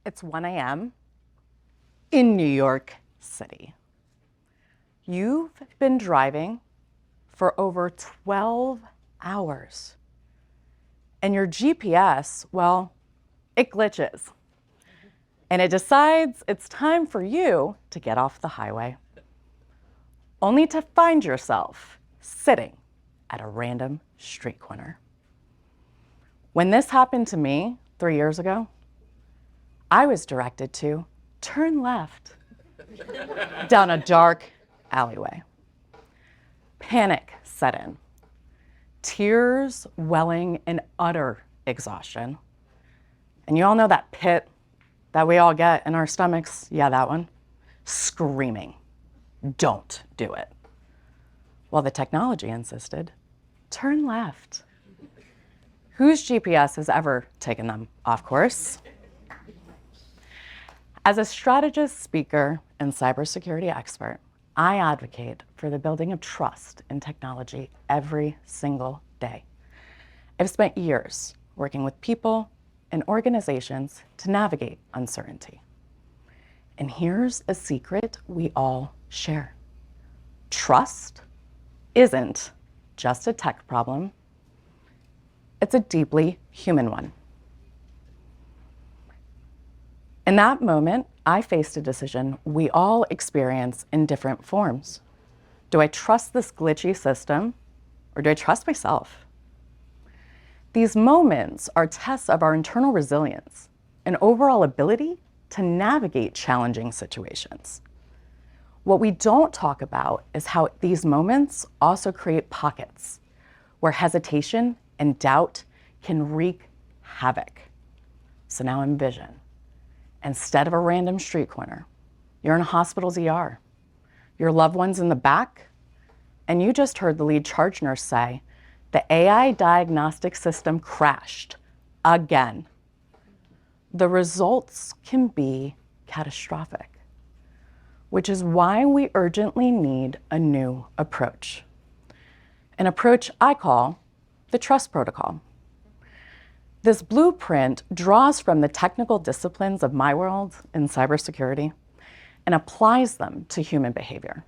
It's 1 a.m. in New York City. You've been driving for over 12 hours. And your GPS, well, it glitches. And it decides it's time for you to get off the highway, only to find yourself sitting at a random street corner. When this happened to me 3 years ago, I was directed to turn left down a dark alleyway. Panic set in, tears welling in utter exhaustion. And you all know that pit that we all get in our stomachs? Yeah, that one. Screaming, don't do it. Well, the technology insisted, turn left. Whose GPS has ever taken them off course? As a strategist, speaker, and cybersecurity expert, I advocate for the building of trust in technology every single day. I've spent years working with people and organizations to navigate uncertainty. And here's a secret we all share. Trust isn't just a tech problem, it's a deeply human one. In that moment, I faced a decision we all experience in different forms. Do I trust this glitchy system, or do I trust myself? These moments are tests of our internal resilience and overall ability to navigate challenging situations. What we don't talk about is how these moments also create pockets where hesitation and doubt can wreak havoc. So now envision, instead of a random street corner, you're in a hospital's ER. Your loved one's in the back, and you just heard the lead charge nurse say, the AI diagnostic system crashed again. The results can be catastrophic, which is why we urgently need a new approach. An approach I call the trust protocol. This blueprint draws from the technical disciplines of my world in cybersecurity and applies them to human behavior,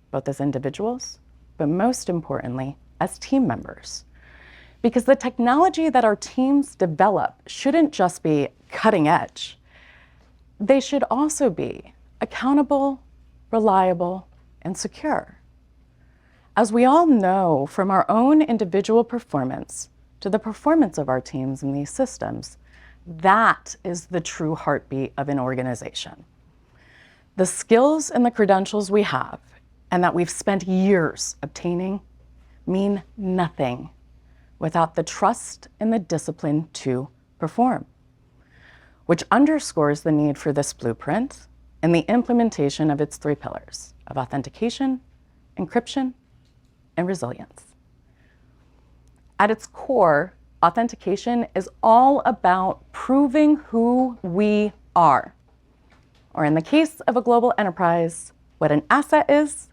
both as individuals, but most importantly, as team members. Because the technology that our teams develop shouldn't just be cutting edge. They should also be accountable, reliable, and secure. As we all know from our own individual performance to the performance of our teams in these systems, that is the true heartbeat of an organization. The skills and the credentials we have and that we've spent years obtaining mean nothing without the trust and the discipline to perform, which underscores the need for this blueprint and the implementation of its 3 pillars of authentication, encryption, and resilience. At its core, authentication is all about proving who we are, or in the case of a global enterprise, what an asset is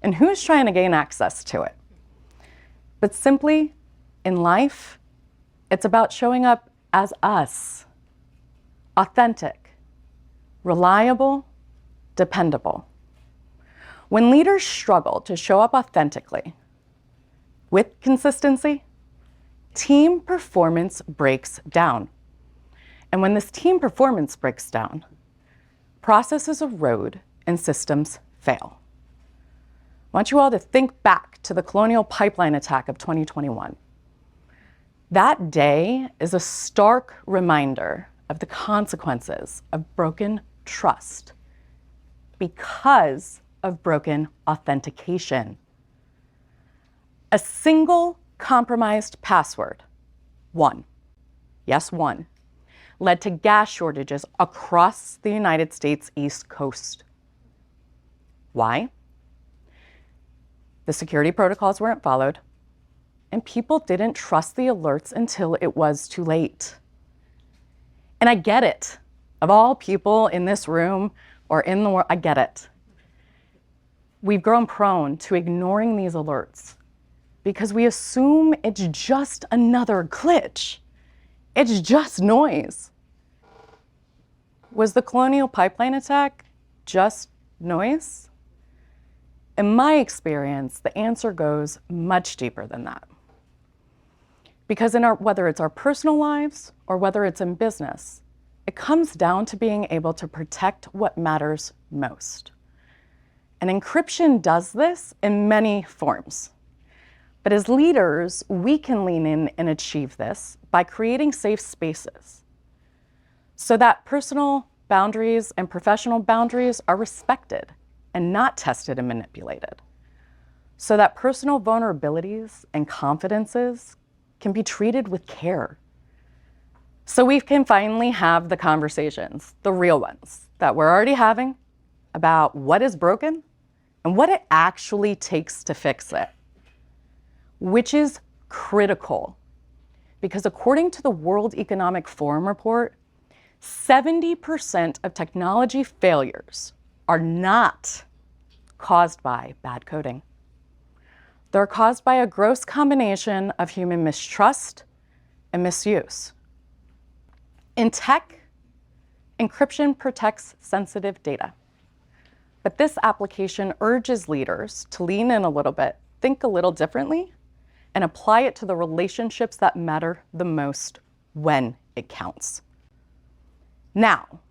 and who's trying to gain access to it. But simply, in life, it's about showing up as us, authentic, reliable, dependable. When leaders struggle to show up authentically, with consistency, team performance breaks down. And when this team performance breaks down, processes erode and systems fail. I want you all to think back to the Colonial Pipeline attack of 2021. That day is a stark reminder of the consequences of broken trust because of broken authentication. A single compromised password, one, led to gas shortages across the United States East Coast. Why? The security protocols weren't followed, and people didn't trust the alerts until it was too late. And I get it. Of all people in this room or in the world, I get it. We've grown prone to ignoring these alerts because we assume it's just another glitch. It's just noise. Was the Colonial Pipeline attack just noise? In my experience, the answer goes much deeper than that. Because whether it's our personal lives or whether it's in business, it comes down to being able to protect what matters most. And encryption does this in many forms. But as leaders, we can lean in and achieve this by creating safe spaces so that personal boundaries and professional boundaries are respected and not tested and manipulated, so that personal vulnerabilities and confidences can be treated with care. So we can finally have the conversations, the real ones, that we're already having about what is broken and what it actually takes to fix it, which is critical because according to the World Economic Forum report, 70% of technology failures are not caused by bad coding. They're caused by a gross combination of human mistrust and misuse. In tech, encryption protects sensitive data. But this application urges leaders to lean in a little bit, think a little differently, and apply it to the relationships that matter the most when it counts. Now,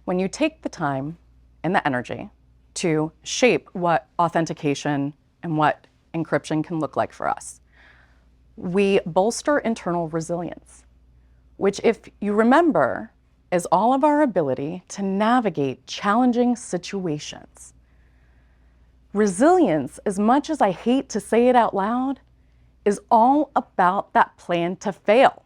when you take the time and the energy to shape what authentication and what encryption can look like for us, we bolster internal resilience, which, if you remember, is all of our ability to navigate challenging situations. Resilience, as much as I hate to say it out loud, is all about that plan to fail.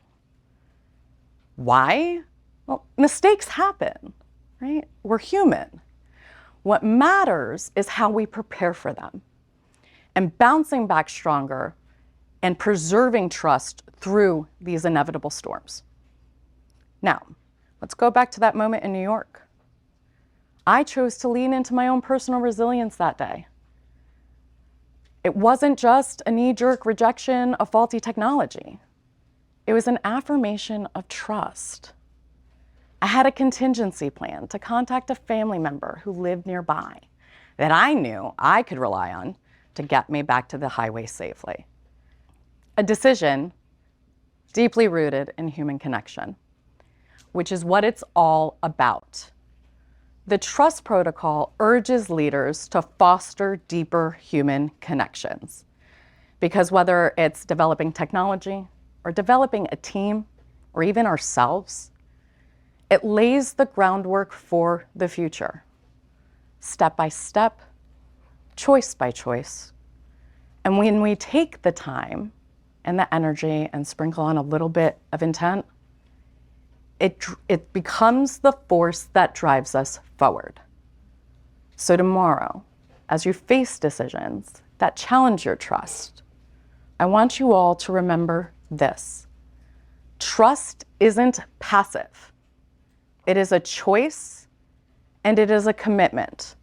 Why? Well, mistakes happen, right? We're human. What matters is how we prepare for them and bouncing back stronger and preserving trust through these inevitable storms. Now, let's go back to that moment in New York. I chose to lean into my own personal resilience that day. It wasn't just a knee-jerk rejection of faulty technology. It was an affirmation of trust. I had a contingency plan to contact a family member who lived nearby that I knew I could rely on to get me back to the highway safely. A decision deeply rooted in human connection, which is what it's all about. The trust protocol urges leaders to foster deeper human connections, because whether it's developing technology or developing a team or even ourselves, it lays the groundwork for the future, step by step, choice by choice. And when we take the time and the energy and sprinkle on a little bit of intent, it becomes the force that drives us forward. So tomorrow, as you face decisions that challenge your trust, I want you all to remember this. Trust isn't passive. It is a choice and it is a commitment.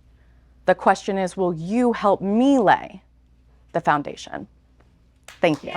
The question is, will you help me lay the foundation? Thank you.